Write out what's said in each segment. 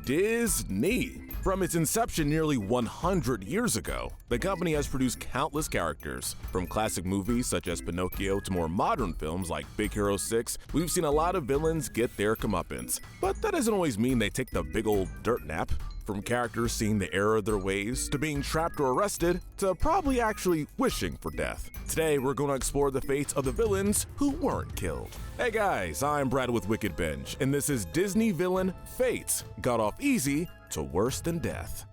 Disney. From its inception nearly 100 years ago, the company has produced countless characters. From classic movies such as Pinocchio to more modern films like Big Hero 6, we've seen a lot of villains get their comeuppance. But that doesn't always mean they take the big old dirt nap. From characters seeing the error of their ways, to being trapped or arrested, to probably actually wishing for death. Today, we're going to explore the fates of the villains who weren't killed. Hey guys, I'm Brad with Wicked Binge, and this is Disney Villain Fates. Got off easy to worse than death.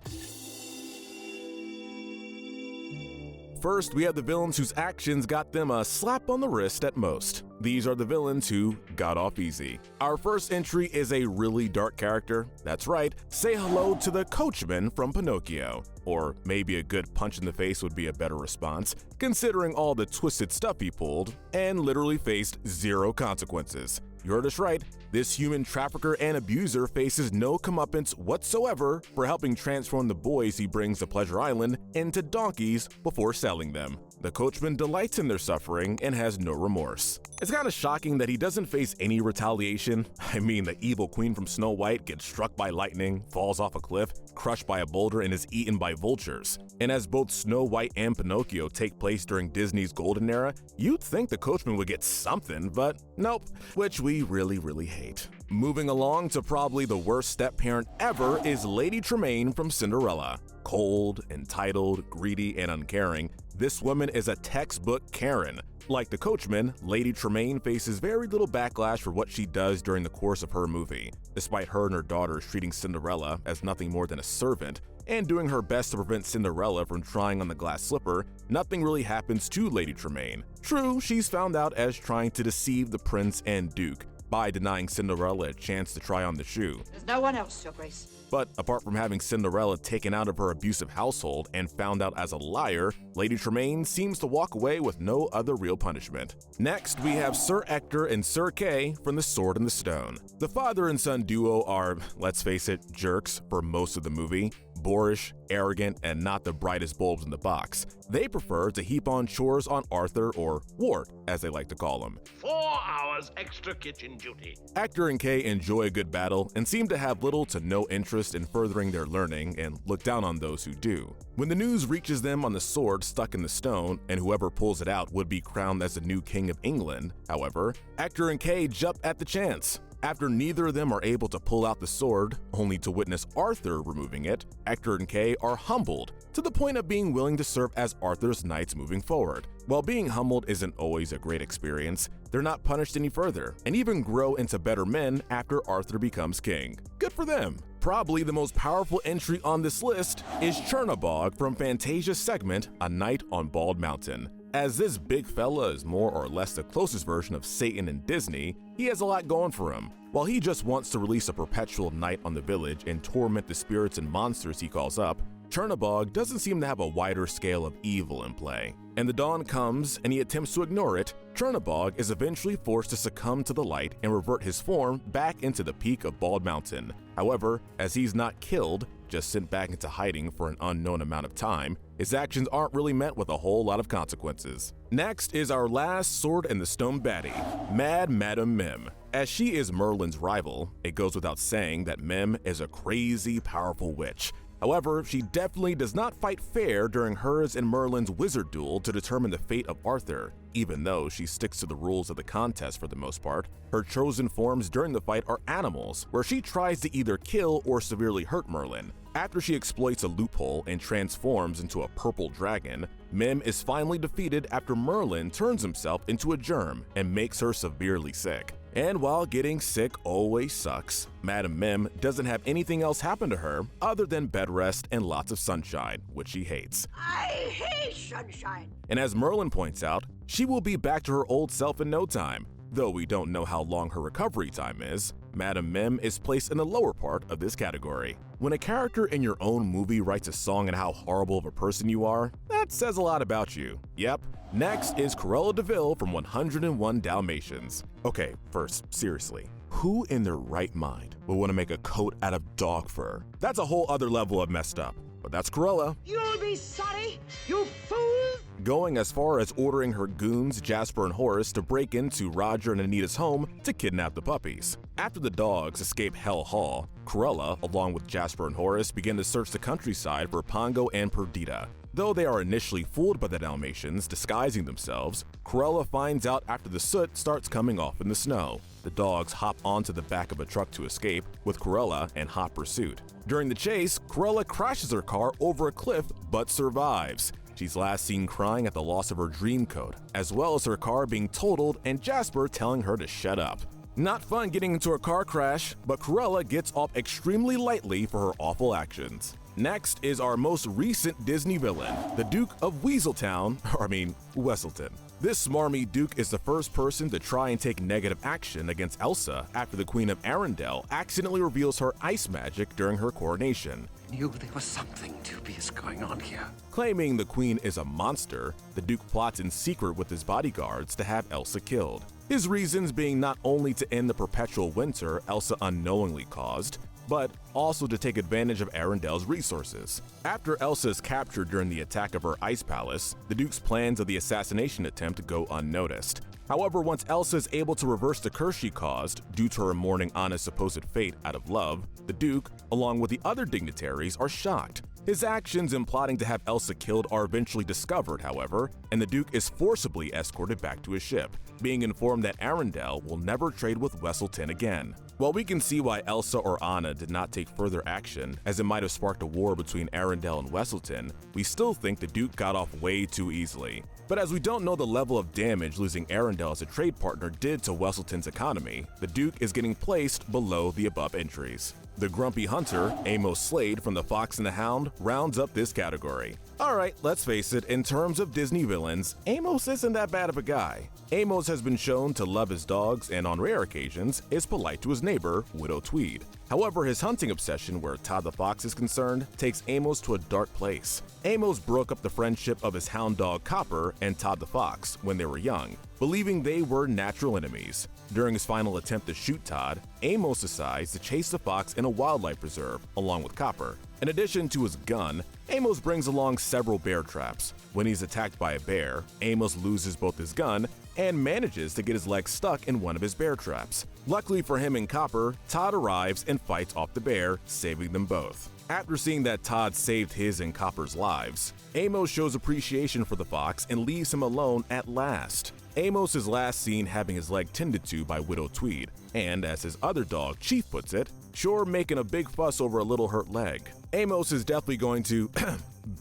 First, we have the villains whose actions got them a slap on the wrist at most. These are the villains who got off easy. Our first entry is a really dark character. That's right, say hello to the coachman from Pinocchio. Or maybe a good punch in the face would be a better response, considering all the twisted stuff he pulled, and literally faced zero consequences. You heard us right, this human trafficker and abuser faces no comeuppance whatsoever for helping transform the boys he brings to Pleasure Island into donkeys before selling them. The coachman delights in their suffering and has no remorse. It's kind of shocking that he doesn't face any retaliation. I mean, the evil queen from Snow White gets struck by lightning, falls off a cliff, crushed by a boulder, and is eaten by vultures. And as both Snow White and Pinocchio take place during Disney's golden era, you'd think the coachman would get something, but nope, which we really hate. Moving along to probably the worst step-parent ever is Lady Tremaine from Cinderella. Cold, entitled, greedy, and uncaring, this woman is a textbook Karen. Like the coachman, Lady Tremaine faces very little backlash for what she does during the course of her movie. Despite her and her daughters treating Cinderella as nothing more than a servant, and doing her best to prevent Cinderella from trying on the glass slipper, nothing really happens to Lady Tremaine. True, she's found out as trying to deceive the prince and duke by denying Cinderella a chance to try on the shoe. There's no one else, Your Grace. But apart from having Cinderella taken out of her abusive household and found out as a liar, Lady Tremaine seems to walk away with no other real punishment. Next, we have Sir Ector and Sir Kay from The Sword and the Stone. The father and son duo are, let's face it, jerks for most of the movie. Boorish, arrogant, and not the brightest bulbs in the box. They prefer to heap on chores on Arthur, or Wart, as they like to call him. 4 hours extra kitchen duty. Ector and Kay enjoy a good battle and seem to have little to no interest in furthering their learning and look down on those who do. When the news reaches them on the sword stuck in the stone and whoever pulls it out would be crowned as the new king of England, however, Ector and Kay jump at the chance. After neither of them are able to pull out the sword, only to witness Arthur removing it, Ector and Kay are humbled to the point of being willing to serve as Arthur's knights moving forward. While being humbled isn't always a great experience, they're not punished any further and even grow into better men after Arthur becomes king. Good for them. Probably the most powerful entry on this list is Chernabog from Fantasia's segment A Night on Bald Mountain. As this big fella is more or less the closest version of Satan in Disney, he has a lot going for him. While he just wants to release a perpetual night on the village and torment the spirits and monsters he calls up, Chernabog doesn't seem to have a wider scale of evil in play. And the dawn comes and he attempts to ignore it. Chernabog is eventually forced to succumb to the light and revert his form back into the peak of Bald Mountain. However, as he's not killed, just sent back into hiding for an unknown amount of time, his actions aren't really met with a whole lot of consequences. Next is our last Sword and the Stone baddie, Mad Madam Mim. As she is Merlin's rival, it goes without saying that Mim is a crazy, powerful witch. However, she definitely does not fight fair during hers and Merlin's wizard duel to determine the fate of Arthur. Even though she sticks to the rules of the contest for the most part, her chosen forms during the fight are animals, where she tries to either kill or severely hurt Merlin. After she exploits a loophole and transforms into a purple dragon, Mim is finally defeated after Merlin turns himself into a germ and makes her severely sick. And while getting sick always sucks, Madam Mim doesn't have anything else happen to her other than bed rest and lots of sunshine, which she hates. I hate sunshine. And as Merlin points out, she will be back to her old self in no time. Though we don't know how long her recovery time is, Madam Mim is placed in the lower part of this category. When a character in your own movie writes a song on how horrible of a person you are, that says a lot about you. Yep. Next is Cruella de Vil from 101 Dalmatians. Okay, first, seriously, who in their right mind would want to make a coat out of dog fur? That's a whole other level of messed up. But that's Cruella, You'll be sorry, you fools! going as far as ordering her goons, Jasper and Horace, to break into Roger and Anita's home to kidnap the puppies. After the dogs escape Hell Hall, Cruella, along with Jasper and Horace, begin to search the countryside for Pongo and Perdita. Though they are initially fooled by the Dalmatians disguising themselves, Cruella finds out after the soot starts coming off in the snow. The dogs hop onto the back of a truck to escape, with Cruella in hot pursuit. During the chase, Cruella crashes her car over a cliff but survives. She's last seen crying at the loss of her dream coat, as well as her car being totaled and Jasper telling her to shut up. Not fun getting into a car crash, but Cruella gets off extremely lightly for her awful actions. Next is our most recent Disney villain, the Duke of Weaseltown, Wesselton. This smarmy Duke is the first person to try and take negative action against Elsa after the Queen of Arendelle accidentally reveals her ice magic during her coronation. Knew there was something dubious going on here. Claiming the Queen is a monster, the Duke plots in secret with his bodyguards to have Elsa killed. His reasons being not only to end the perpetual winter Elsa unknowingly caused, but also to take advantage of Arendelle's resources. After Elsa is captured during the attack of her ice palace, the Duke's plans of the assassination attempt go unnoticed. However, once Elsa is able to reverse the curse she caused due to her mourning Anna's supposed fate out of love, the Duke, along with the other dignitaries, are shocked. His actions in plotting to have Elsa killed are eventually discovered, however, and the Duke is forcibly escorted back to his ship, being informed that Arendelle will never trade with Weselton again. While we can see why Elsa or Anna did not take further action, as it might have sparked a war between Arendelle and Weselton, we still think the Duke got off way too easily. But as we don't know the level of damage losing Arendelle as a trade partner did to Weselton's economy, the Duke is getting placed below the above entries. The grumpy hunter, Amos Slade from The Fox and the Hound, rounds up this category. Alright, let's face it, in terms of Disney villains, Amos isn't that bad of a guy. Amos has been shown to love his dogs and on rare occasions is polite to his neighbor, Widow Tweed. However, his hunting obsession where Todd the Fox is concerned takes Amos to a dark place. Amos broke up the friendship of his hound dog Copper and Todd the Fox when they were young, believing they were natural enemies. During his final attempt to shoot Todd, Amos decides to chase the fox in a wildlife preserve along with Copper. In addition to his gun, Amos brings along several bear traps. When he's attacked by a bear, Amos loses both his gun and manages to get his leg stuck in one of his bear traps. Luckily for him and Copper, Todd arrives and fights off the bear, saving them both. After seeing that Todd saved his and Copper's lives, Amos shows appreciation for the fox and leaves him alone at last. Amos is last seen having his leg tended to by Widow Tweed, and as his other dog, Chief, puts it, sure making a big fuss over a little hurt leg. Amos is definitely going to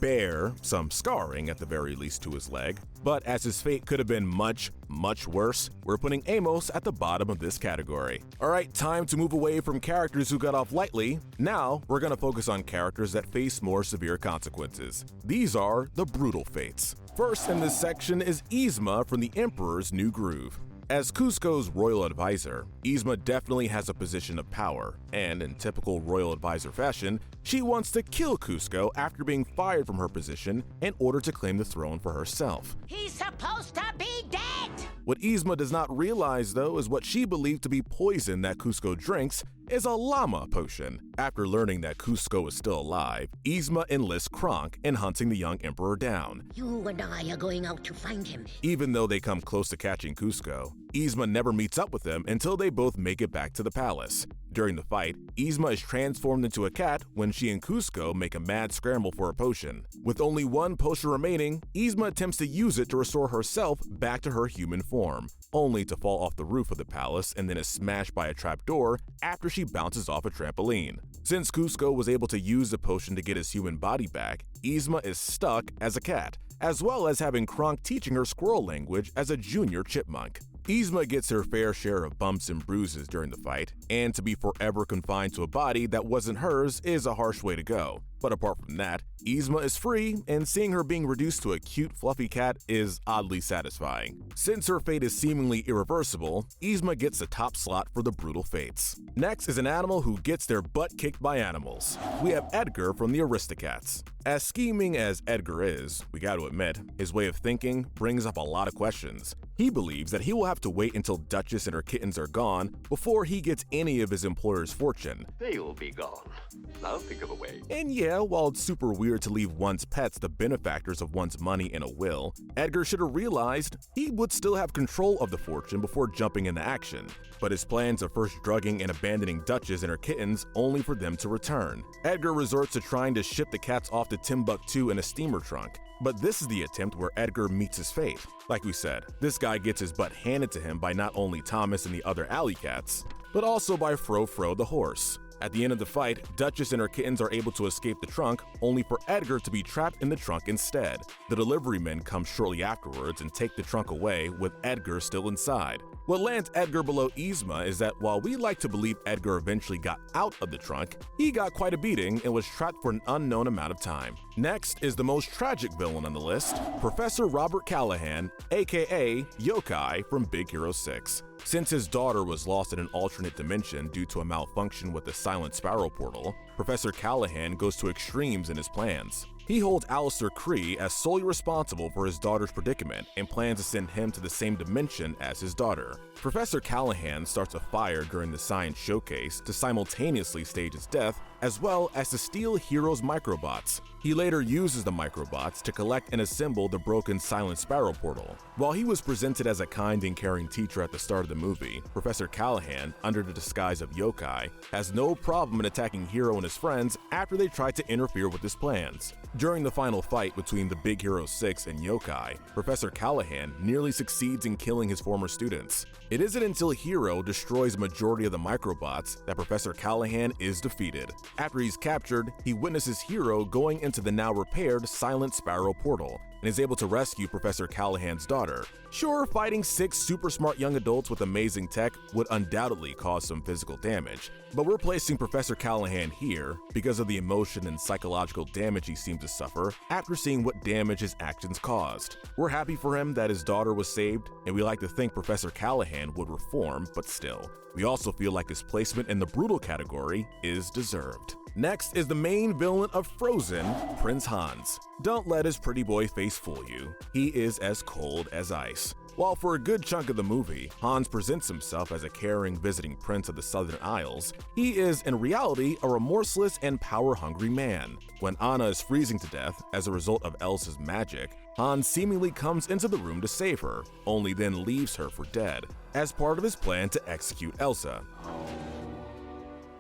bear some scarring at the very least to his leg, but as his fate could have been much, much worse, we're putting Amos at the bottom of this category. Alright, time to move away from characters who got off lightly. Now, we're going to focus on characters that face more severe consequences. These are the brutal fates. First in this section is Yzma from the Emperor's New Groove. As Kuzco's royal advisor, Yzma definitely has a position of power, and in typical royal advisor fashion, she wants to kill Kuzco after being fired from her position in order to claim the throne for herself. He's supposed to be dead! What Yzma does not realize, though, is what she believed to be poison that Kuzco drinks is a llama potion. After learning that Kuzco is still alive, Yzma enlists Kronk in hunting the young emperor down. You and I are going out to find him. Even though they come close to catching Kuzco, Yzma never meets up with him until they both make it back to the palace. During the fight, Yzma is transformed into a cat when she and Kuzco make a mad scramble for a potion. With only one potion remaining, Yzma attempts to use it to restore herself back to her human form, only to fall off the roof of the palace and then is smashed by a trapdoor after she bounces off a trampoline. Since Kuzco was able to use the potion to get his human body back, Yzma is stuck as a cat, as well as having Kronk teaching her squirrel language as a junior chipmunk. Yzma gets her fair share of bumps and bruises during the fight, and to be forever confined to a body that wasn't hers is a harsh way to go. But apart from that, Yzma is free, and seeing her being reduced to a cute, fluffy cat is oddly satisfying. Since her fate is seemingly irreversible, Yzma gets the top slot for the brutal fates. Next is an animal who gets their butt kicked by animals. We have Edgar from the Aristocats. As scheming as Edgar is, we gotta admit, his way of thinking brings up a lot of questions. He believes that he will have to wait until Duchess and her kittens are gone before he gets any of his employer's fortune. They will be gone. I'll think of a way. And yeah, while it's super weird to leave one's pets the benefactors of one's money in a will, Edgar should have realized he would still have control of the fortune before jumping into action. But his plans of first drugging and abandoning Duchess and her kittens only for them to return. Edgar resorts to trying to ship the cats off to Timbuktu in a steamer trunk. But this is the attempt where Edgar meets his fate. Like we said, this guy gets his butt handed to him by not only Thomas and the other alley cats, but also by Fro the horse. At the end of the fight, Duchess and her kittens are able to escape the trunk, only for Edgar to be trapped in the trunk instead. The delivery men come shortly afterwards and take the trunk away, with Edgar still inside. What lands Edgar below Yzma is that while we like to believe Edgar eventually got out of the trunk, he got quite a beating and was trapped for an unknown amount of time. Next is the most tragic villain on the list, Professor Robert Callahan, aka Yokai from Big Hero 6. Since his daughter was lost in an alternate dimension due to a malfunction with the Silent Sparrow portal, Professor Callahan goes to extremes in his plans. He holds Alistair Kree as solely responsible for his daughter's predicament and plans to send him to the same dimension as his daughter. Professor Callahan starts a fire during the science showcase to simultaneously stage his death, as well as to steal Hero's microbots. He later uses the microbots to collect and assemble the broken Silent Sparrow portal. While he was presented as a kind and caring teacher at the start of the movie, Professor Callahan, under the disguise of Yokai, has no problem in attacking Hero and his friends after they try to interfere with his plans. During the final fight between the Big Hero 6 and Yokai, Professor Callahan nearly succeeds in killing his former students. It isn't until Hero destroys a majority of the microbots that Professor Callahan is defeated. After he's captured, he witnesses Hero going into the now repaired Silent Sparrow portal and is able to rescue Professor Callahan's daughter. Sure, fighting 6 super smart young adults with amazing tech would undoubtedly cause some physical damage, but we're placing Professor Callahan here because of the emotion and psychological damage he seemed to suffer after seeing what damage his actions caused. We're happy for him that his daughter was saved, and we like to think Professor Callahan would reform, but still, we also feel like his placement in the brutal category is deserved. Next is the main villain of Frozen, Prince Hans. Don't let his pretty boy face fool you. He is as cold as ice. While for a good chunk of the movie, Hans presents himself as a caring visiting prince of the Southern Isles, he is in reality a remorseless and power-hungry man. When Anna is freezing to death as a result of Elsa's magic, Hans seemingly comes into the room to save her, only then leaves her for dead, as part of his plan to execute Elsa.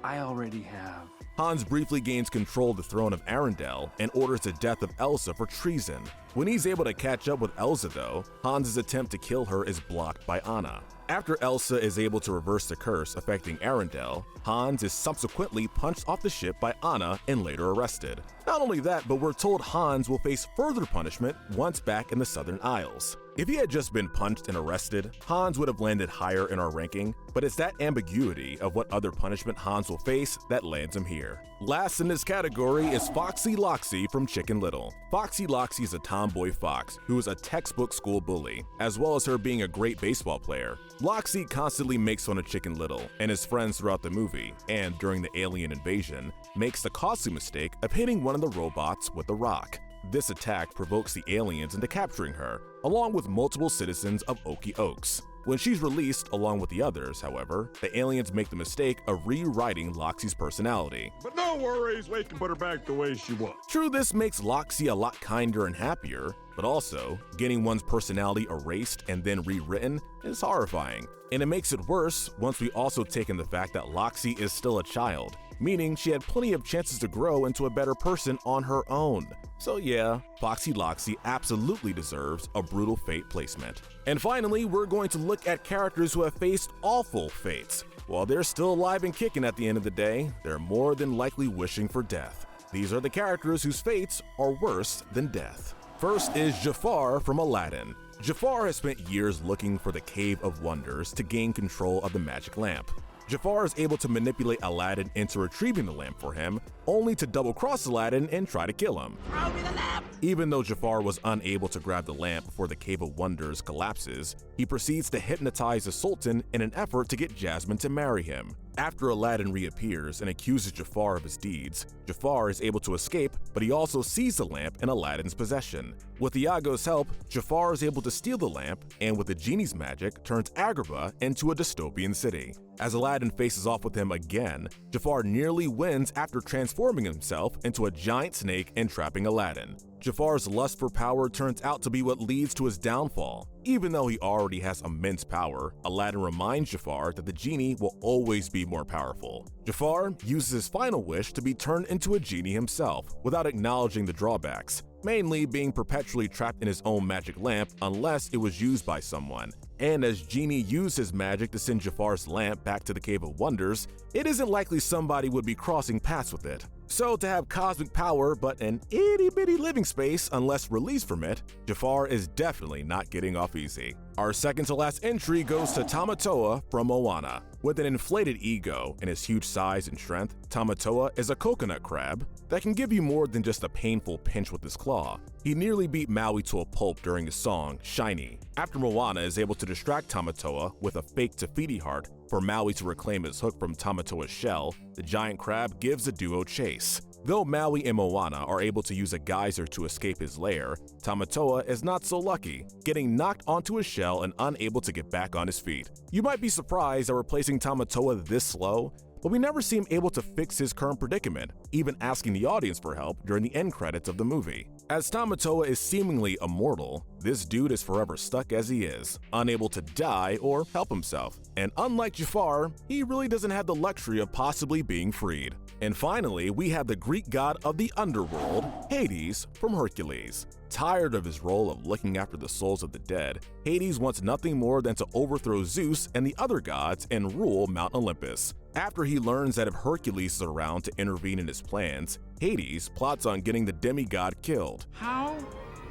I already have. Hans briefly gains control of the throne of Arendelle and orders the death of Elsa for treason. When he's able to catch up with Elsa though, Hans' attempt to kill her is blocked by Anna. After Elsa is able to reverse the curse affecting Arendelle, Hans is subsequently punched off the ship by Anna and later arrested. Not only that, but we're told Hans will face further punishment once back in the Southern Isles. If he had just been punched and arrested, Hans would have landed higher in our ranking, but it's that ambiguity of what other punishment Hans will face that lands him here. Last in this category is Foxy Loxy from Chicken Little. Foxy Loxy is a tomboy fox who is a textbook school bully, as well as her being a great baseball player. Loxy constantly makes fun of Chicken Little and his friends throughout the movie, and during the alien invasion, makes the costly mistake of hitting one of the robots with a rock. This attack provokes the aliens into capturing her, along with multiple citizens of Okie Oaks. When she's released along with the others, however, the aliens make the mistake of rewriting Loxy's personality. But no worries, we can put her back the way she was. True, this makes Loxy a lot kinder and happier, but also, getting one's personality erased and then rewritten is horrifying. And it makes it worse once we also take in the fact that Loxy is still a child, meaning she had plenty of chances to grow into a better person on her own. So yeah, Foxy Loxy absolutely deserves a brutal fate placement. And finally, we're going to look at characters who have faced awful fates. While they're still alive and kicking at the end of the day, they're more than likely wishing for death. These are the characters whose fates are worse than death. First is Jafar from Aladdin. Jafar has spent years looking for the Cave of Wonders to gain control of the magic lamp. Jafar is able to manipulate Aladdin into retrieving the lamp for him, only to double-cross Aladdin and try to kill him. Throw me the lamp! Even though Jafar was unable to grab the lamp before the Cave of Wonders collapses, he proceeds to hypnotize the Sultan in an effort to get Jasmine to marry him. After Aladdin reappears and accuses Jafar of his deeds, Jafar is able to escape, but he also sees the lamp in Aladdin's possession. With Iago's help, Jafar is able to steal the lamp, and with the genie's magic, turns Agrabah into a dystopian city. As Aladdin faces off with him again, Jafar nearly wins after transforming himself into a giant snake and trapping Aladdin. Jafar's lust for power turns out to be what leads to his downfall. Even though he already has immense power, Aladdin reminds Jafar that the genie will always be more powerful. Jafar uses his final wish to be turned into a genie himself, without acknowledging the drawbacks, mainly being perpetually trapped in his own magic lamp unless it was used by someone. And as Genie used his magic to send Jafar's lamp back to the Cave of Wonders, it isn't likely somebody would be crossing paths with it. So to have cosmic power but an itty-bitty living space unless released from it, Jafar is definitely not getting off easy. Our second to last entry goes to Tamatoa from Moana. With an inflated ego and his huge size and strength, Tamatoa is a coconut crab that can give you more than just a painful pinch with his claw. He nearly beat Maui to a pulp during his song, Shiny. After Moana is able to distract Tamatoa with a fake Te Fiti heart for Maui to reclaim his hook from Tamatoa's shell, the giant crab gives the duo chase. Though Maui and Moana are able to use a geyser to escape his lair, Tamatoa is not so lucky, getting knocked onto his shell and unable to get back on his feet. You might be surprised that replacing Tamatoa this slow, but we never see him able to fix his current predicament, even asking the audience for help during the end credits of the movie. As Tamatoa is seemingly immortal, this dude is forever stuck as he is, unable to die or help himself. And unlike Jafar, he really doesn't have the luxury of possibly being freed. And finally, we have the Greek god of the underworld, Hades, from Hercules. Tired of his role of looking after the souls of the dead, Hades wants nothing more than to overthrow Zeus and the other gods and rule Mount Olympus. After he learns that if Hercules is around to intervene in his plans, Hades plots on getting the demigod killed. How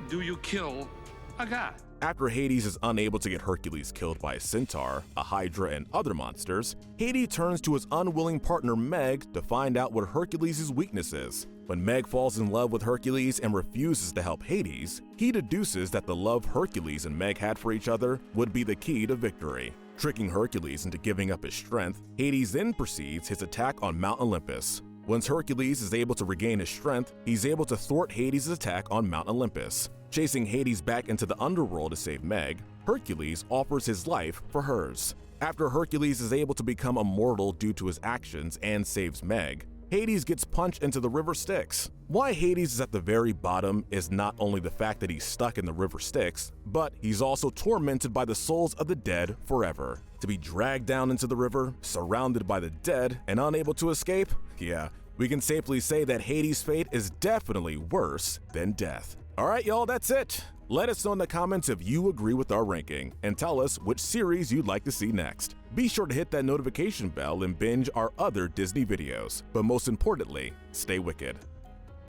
do you kill a god? After Hades is unable to get Hercules killed by a centaur, a hydra, and other monsters, Hades turns to his unwilling partner Meg to find out what Hercules' weakness is. When Meg falls in love with Hercules and refuses to help Hades, he deduces that the love Hercules and Meg had for each other would be the key to victory. Tricking Hercules into giving up his strength, Hades then proceeds his attack on Mount Olympus. Once Hercules is able to regain his strength, he's able to thwart Hades' attack on Mount Olympus. Chasing Hades back into the underworld to save Meg, Hercules offers his life for hers. After Hercules is able to become immortal due to his actions and saves Meg, Hades gets punched into the river Styx. Why Hades is at the very bottom is not only the fact that he's stuck in the river Styx, but he's also tormented by the souls of the dead forever. To be dragged down into the river, surrounded by the dead, and unable to escape? Yeah, we can safely say that Hades' fate is definitely worse than death. Alright y'all, that's it. Let us know in the comments if you agree with our ranking, and tell us which series you'd like to see next. Be sure to hit that notification bell and binge our other Disney videos. But most importantly, stay wicked.